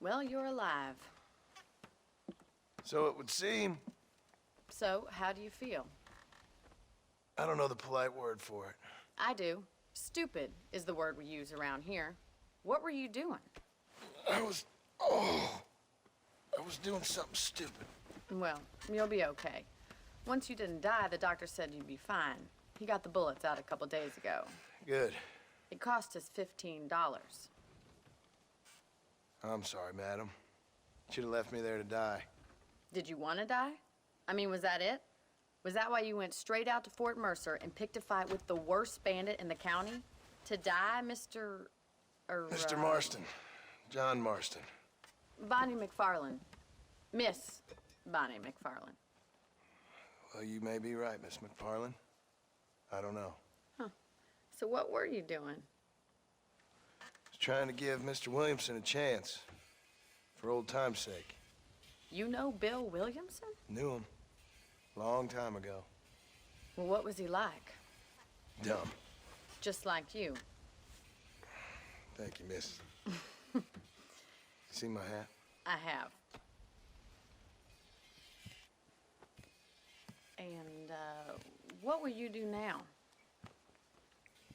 Well, you're alive. So it would seem. So, how do you feel? I don't know the polite word for it. I do. Stupid is the word we use around here. What were you doing? I was doing something stupid. Well, you'll be okay. Once you didn't die, the doctor said you'd be fine. He got the bullets out a couple days ago. Good. It cost us $15. I'm sorry, madam. Should have left me there to die. Did you want to die? I mean, was that it? Was that why you went straight out to Fort Mercer and picked a fight with the worst bandit in the county? To die, Mr. Mr. Marston. John Marston. Bonnie McFarland. Miss Bonnie McFarland. Well, you may be right, Miss McFarland. I don't know. So what were you doing? I was trying to give Mr. Williamson a chance. For old time's sake. You know Bill Williamson? Knew him. Long time ago. Well, what was he like? Dumb. Just like you. Thank you, miss. See my hat? I have. And, what will you do now?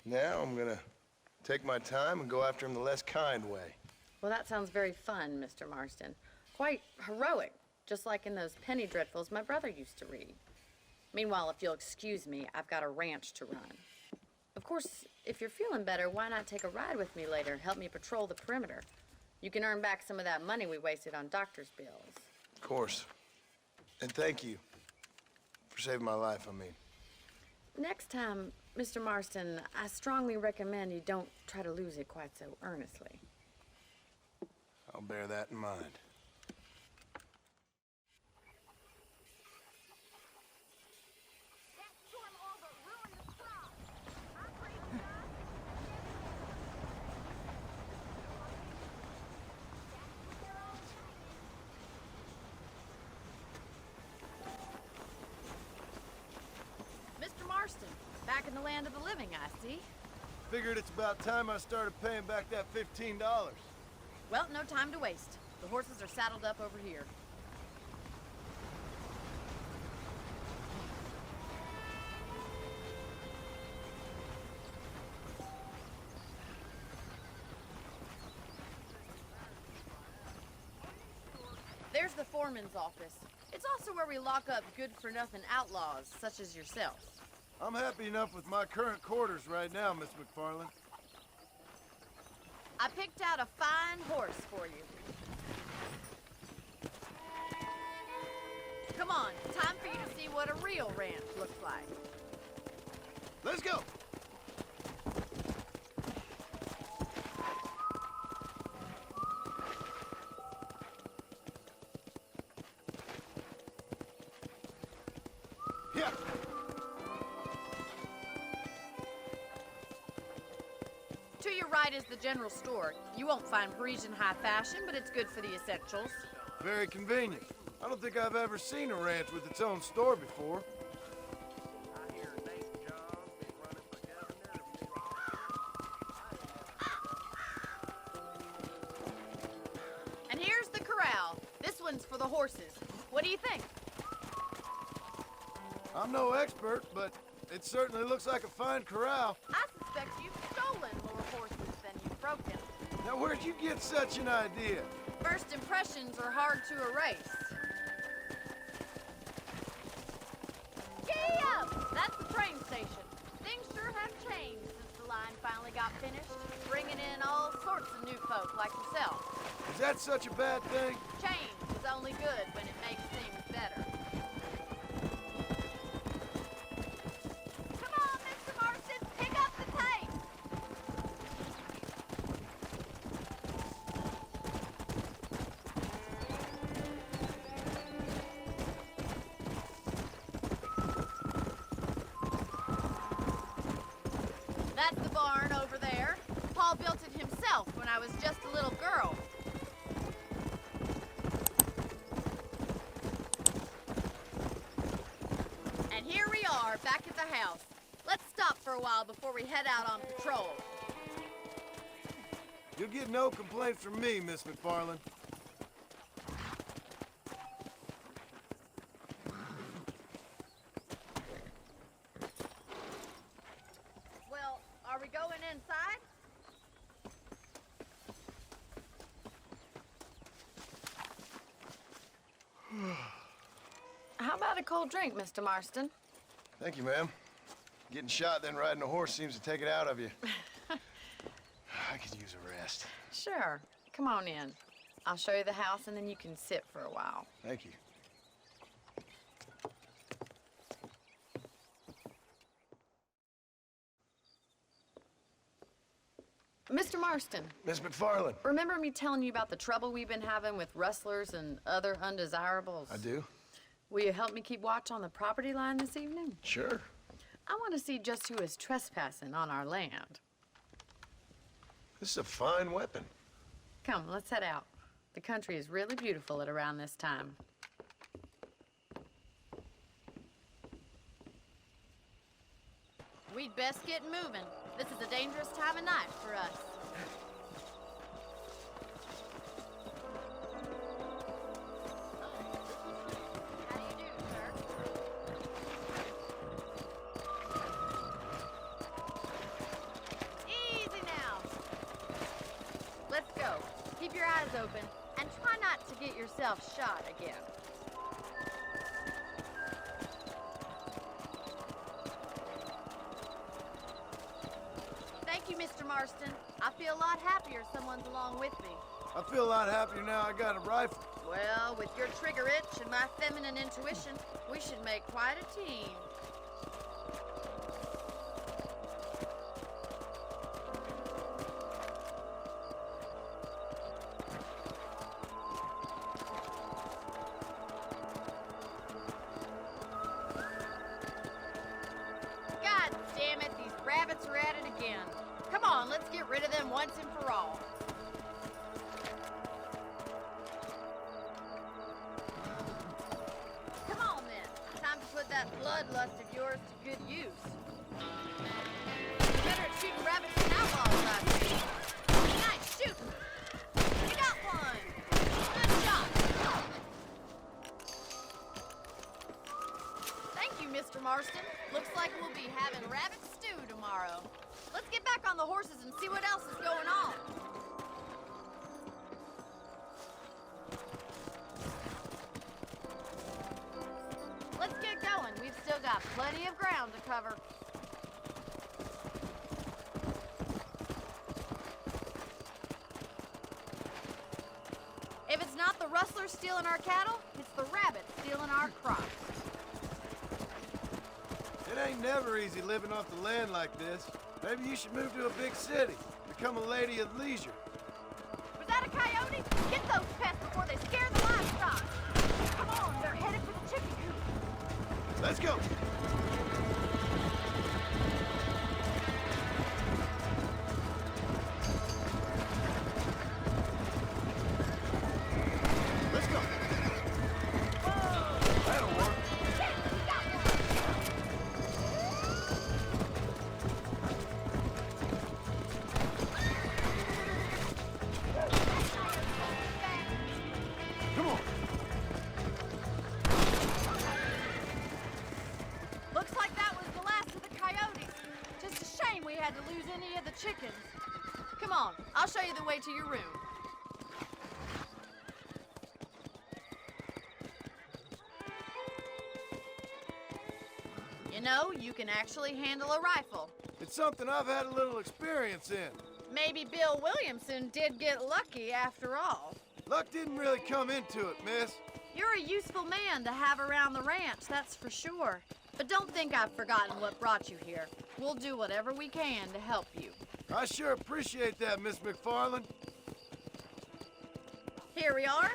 Now I'm gonna take my time and go after him the less kind way. Well, that sounds very fun, Mr. Marston. Quite heroic, just like in those penny dreadfuls my brother used to read. Meanwhile, if you'll excuse me, I've got a ranch to run. Of course, if you're feeling better, why not take a ride with me later and help me patrol the perimeter? You can earn back some of that money we wasted on doctor's bills. Of course. And thank you for saving my life, I mean. Next time, Mr. Marston, I strongly recommend you don't try to lose it quite so earnestly. I'll bear that in mind. Mr. Marston, back in the land of the living, I see. Figured it's about time I started paying back that $15. Well, no time to waste. The horses are saddled up over here. There's the foreman's office. It's also where we lock up good-for-nothing outlaws, such as yourself. I'm happy enough with my current quarters right now, Miss McFarland. I picked out a fine horse for you. Come on, time for you to see what a real ranch looks like. Let's go! Yeah. To your right is the general store. You won't find Parisian high fashion, but it's good for the essentials. Very convenient. I don't think I've ever seen a ranch with its own store before. And here's the corral. This one's for the horses. What do you think? I'm no expert, but it certainly looks like a fine corral. I suspect you've stolen more horses than you've broken. Now, where'd you get such an idea? First impressions are hard to erase. Giddy up! That's the train station. Things sure have changed since the line finally got finished, bringing in all sorts of new folk like yourself. Is that such a bad thing? Change is only good when it makes things better. Come on, Mr. Marston, pick up the pace! That's the barn over there. Paul built it himself when I was just a little girl. And here we are, back at the house. Let's stop for a while before we head out on patrol. You'll get no complaints from me, Miss McFarland. How about a cold drink, Mr. Marston? Thank you, ma'am. Getting shot, then riding a horse seems to take it out of you. I could use a rest. Sure. Come on in. I'll show you the house, and then you can sit for a while. Thank you. Mr. Marston, Miss McFarland. remember me telling you about the trouble we've been having with rustlers and other undesirables? I do? Will you help me keep watch on the property line this evening? Sure. I want to see just who is trespassing on our land. This is a fine weapon. Come, let's head out. The country is really beautiful at around this time. We'd best get moving. This is a dangerous time of night for us. How do you do, sir? Easy now. Let's go. Keep your eyes open and try not to get yourself shot again. Thank you, Mr. Marston. I feel a lot happier someone's along with me. I feel a lot happier now I got a rifle. Well, with your trigger itch and my feminine intuition, we should make quite a team. God damn it, these rabbits are at it again. Come on, let's get rid of them once and for all. Come on then, time to put that bloodlust of yours to good use. You're better at shooting rabbits than outlaws, I see. Nice shooting. You got one. Good shot. Thank you, Mr. Marston. Looks like we'll be having rabbit stew tomorrow. Let's get back on the horses and see what else is going on. Let's get going. We've still got plenty of ground to cover. If it's not the rustlers stealing our cattle, it's the rabbits stealing our crops. It ain't never easy living off the land like this. Maybe you should move to a big city. Become a lady of leisure. Was that a coyote? Get those pests before they scare the livestock. Come on, they're headed for the chicken coop. Let's go. Let's go. That'll work. Yes, we got one. Come on. Looks like that was the last of the coyotes. Just a shame we had to lose any of the chickens. Come on, I'll show you the way to your room. You know, you can actually handle a rifle. It's something I've had a little experience in. Maybe Bill Williamson did get lucky after all. Luck didn't really come into it, miss. You're a useful man to have around the ranch, that's for sure. But don't think I've forgotten what brought you here. We'll do whatever we can to help you. I sure appreciate that, Miss McFarland. Here we are.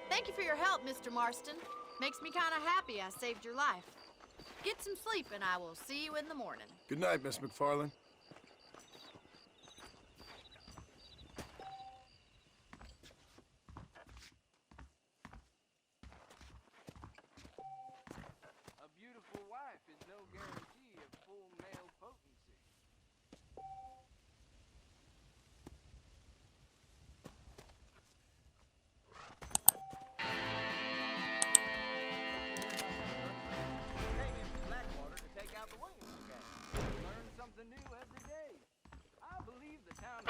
Thank you for your help, Mr. Marston. Makes me kind of happy I saved your life. Get some sleep and I will see you in the morning. Good night, Miss McFarland. A beautiful wife is no guarantee of full male potency. Came into Blackwater to take out the Williams gang. Learn something new town